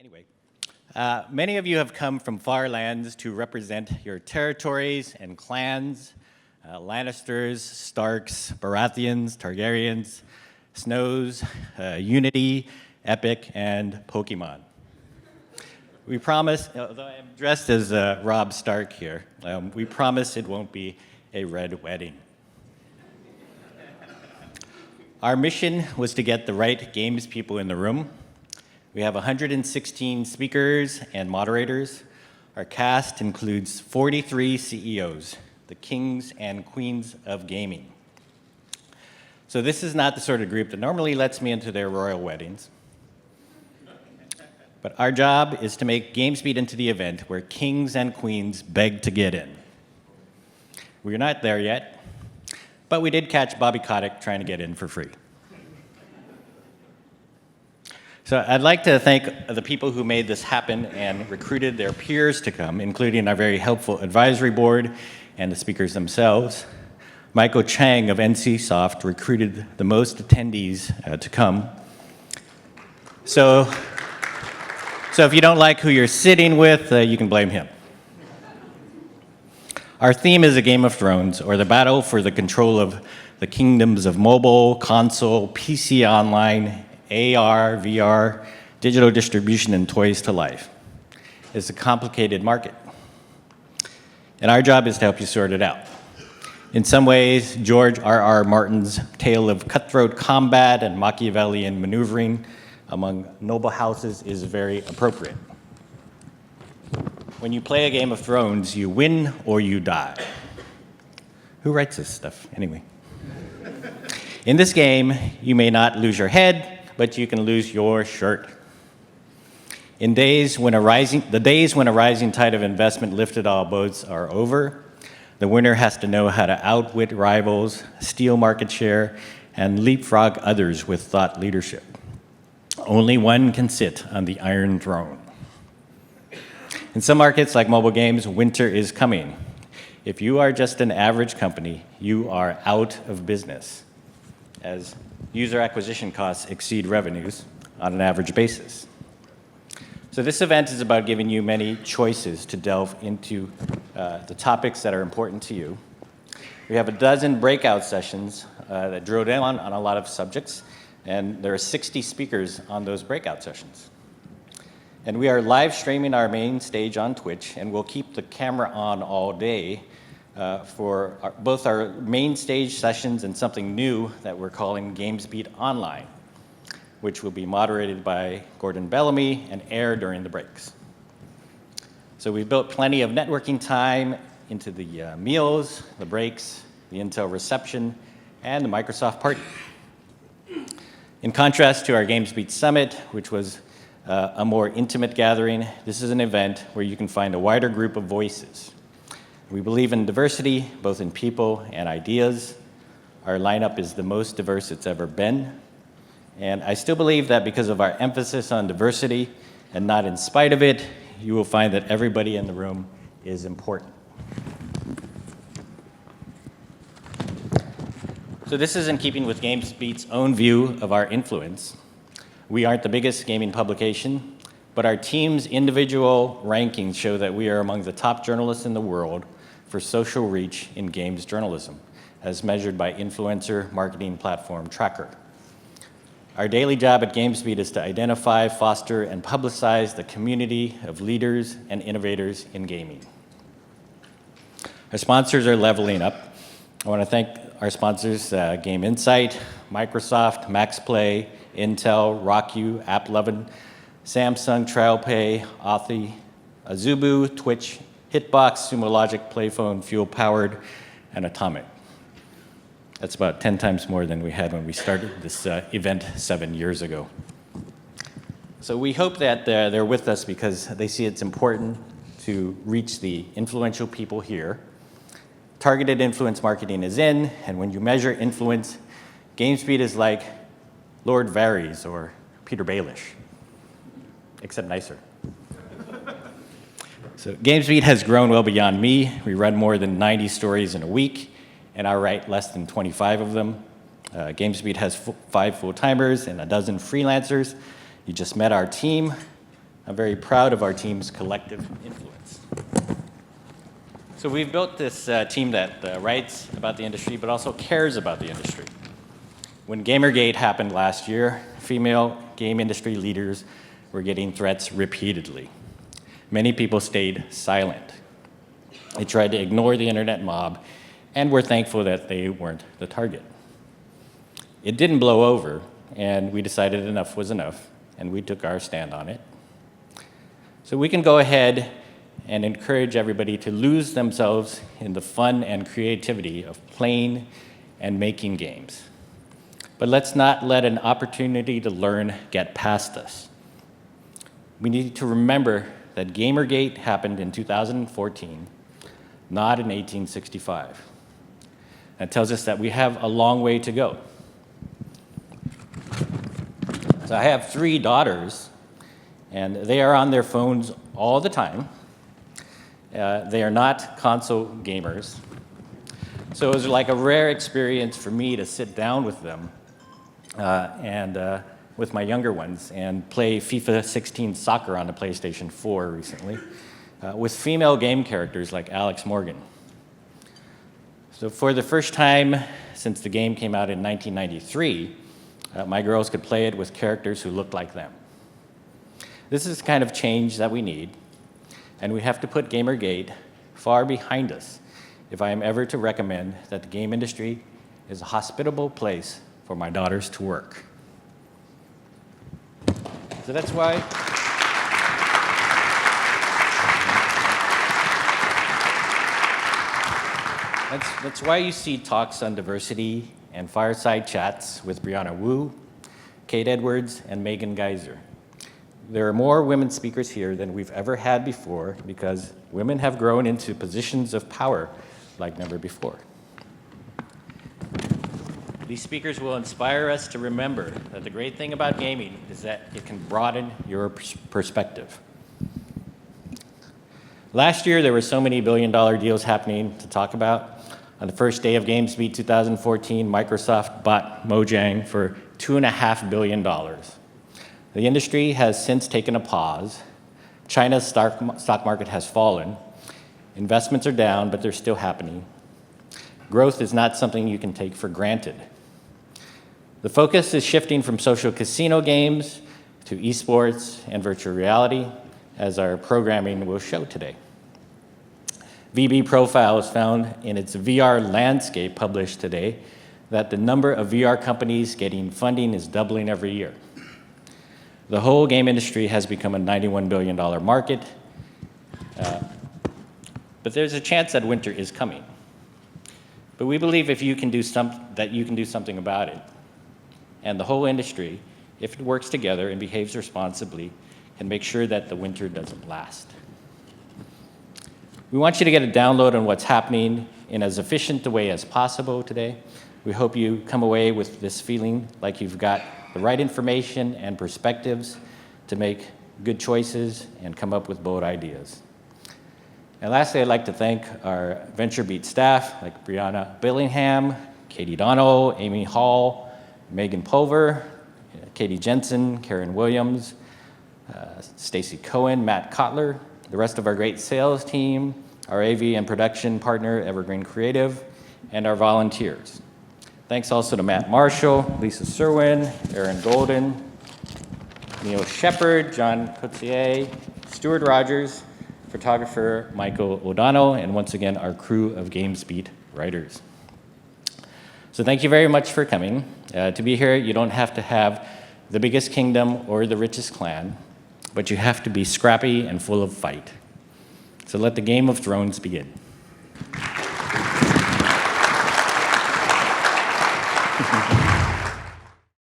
Anyway, many of you have come from far lands to represent your territories and clans, Lannisters, Starks, Baratheons, Targaryens, Snows, Unity, Epic, and Pokemon. We promise, although I am dressed as Robb Stark here, we promise it won't be a red wedding. Our mission was to get the right games people in the room. We have 116 speakers and moderators. Our cast includes 43 CEOs, the kings and queens of gaming. So this is not the sort of group that normally lets me into their royal weddings. But our job is to make GamesBeat into the event where kings and queens beg to get in. We're not there yet, but we did catch Bobby Kotick trying to get in for free. So I'd like to thank the people who made this happen and recruited their peers to come, including our very helpful advisory board and the speakers themselves. Michael Chang of NCSoft recruited the most attendees to come. So if you don't like who you're sitting with, you can blame him. Our theme is a Game of Thrones, or the battle for the control of the kingdoms of mobile, console, PC online, AR, VR, digital distribution, and toys to life. It's a complicated market. And our job is to help you sort it out. In some ways, George R.R. Martin's tale of cutthroat combat and Machiavellian maneuvering among noble houses is very appropriate. When you play a Game of Thrones, you win or you die. Who writes this stuff, anyway? In this game, you may not lose your head, but you can lose your shirt. The days when a rising tide of investment lifted all boats are over. The winner has to know how to outwit rivals, steal market share, and leapfrog others with thought leadership. Only one can sit on the Iron Throne. In some markets, like mobile games, winter is coming. If you are just an average company, you are out of business, as user acquisition costs exceed revenues on an average basis. So this event is about giving you many choices to delve into the topics that are important to you. We have a dozen breakout sessions that drill down on a lot of subjects, and there are 60 speakers on those breakout sessions. And we are live streaming our main stage on Twitch, and we'll keep the camera on all day for both our main stage sessions and something new that we're calling GamesBeat Online, which will be moderated by Gordon Bellamy and air during the breaks. So we've built plenty of networking time into the meals, the breaks, the Intel reception, and the Microsoft party. In contrast to our GamesBeat Summit, which was a more intimate gathering, this is an event where you can find a wider group of voices. We believe in diversity, both in people and ideas. Our lineup is the most diverse it's ever been. And I still believe that because of our emphasis on diversity and not in spite of it, you will find that everybody in the room is important. So this is in keeping with GamesBeat's own view of our influence. We aren't the biggest gaming publication, but our team's individual rankings show that we are among the top journalists in the world for social reach in games journalism, as measured by Influencer Marketing Platform Tracker. Our daily job at GamesBeat is to identify, foster, and publicize the community of leaders and innovators in gaming. Our sponsors are leveling up. I want to thank our sponsors, Game Insight, Microsoft, MaxPlay, Intel, RockU, AppLovin, Samsung, TrialPay, Authy, Azubu, Twitch, Hitbox, Sumo Logic, Playphone, Fuel Powered, and Atomic. That's about 10 times more than we had when we started this event 7 years ago. So we hope that they're with us because they see it's important to reach the influential people here. Targeted influence marketing is in, and when you measure influence, GamesBeat is like Lord Varys or Peter Baelish, except nicer. So GamesBeat has grown well beyond me. We run more than 90 stories in a week, and I write less than 25 of them. GamesBeat has 5 full-timers and a dozen freelancers. You just met our team. I'm very proud of our team's collective influence. So we've built this team that writes about the industry, but also cares about the industry. When Gamergate happened last year, female game industry leaders were getting threats repeatedly. Many people stayed silent. They tried to ignore the internet mob, and we're thankful that they weren't the target. It didn't blow over, and we decided enough was enough, and we took our stand on it. So we can go ahead and encourage everybody to lose themselves in the fun and creativity of playing and making games. But let's not let an opportunity to learn get past us. We need to remember that Gamergate happened in 2014, not in 1865. That tells us that we have a long way to go. So I have 3 daughters, and they are on their phones all the time. They are not console gamers. So it was like a rare experience for me to sit down with them and with my younger ones and play FIFA 16 soccer on the PlayStation 4 recently with female game characters like Alex Morgan. So for the first time since the game came out in 1993, my girls could play it with characters who looked like them. This is the kind of change that we need, and we have to put Gamergate far behind us if I am ever to recommend that the game industry is a hospitable place for my daughters to work. So that's why that's why you see talks on diversity and fireside chats with Brianna Wu, Kate Edwards, and Megan Geyser. There are more women speakers here than we've ever had before because women have grown into positions of power like never before. These speakers will inspire us to remember that the great thing about gaming is that it can broaden your perspective. Last year, there were so many billion-dollar deals happening to talk about. On the first day of GamesBeat 2014, Microsoft bought Mojang for $2.5 billion. The industry has since taken a pause. China's stock market has fallen. Investments are down, but they're still happening. Growth is not something you can take for granted. The focus is shifting from social casino games to esports and virtual reality, as our programming will show today. VB Profiles found in its VR landscape published today that the number of VR companies getting funding is doubling every year. The whole game industry has become a $91 billion market, but there's a chance that winter is coming. But we believe that you can do something about it. And the whole industry, if it works together and behaves responsibly, can make sure that the winter doesn't last. We want you to get a download on what's happening in as efficient a way as possible today. We hope you come away with this feeling like you've got the right information and perspectives to make good choices and come up with bold ideas. And lastly, I'd like to thank our VentureBeat staff, like Brianna Billingham, Katie Donnell, Amy Hall, Megan Pulver, Katie Jensen, Karen Williams, Stacy Cohen, Matt Kotler, the rest of our great sales team, our AV and production partner, Evergreen Creative, and our volunteers. Thanks also to Matt Marshall, Lisa Serwin, Aaron Golden, Neil Shepard, John Coutier, Stuart Rogers, photographer Michael O'Donnell, and once again, our crew of GamesBeat writers. So thank you very much for coming. To be here, you don't have to have the biggest kingdom or the richest clan, but you have to be scrappy and full of fight. So let the Game of Thrones begin.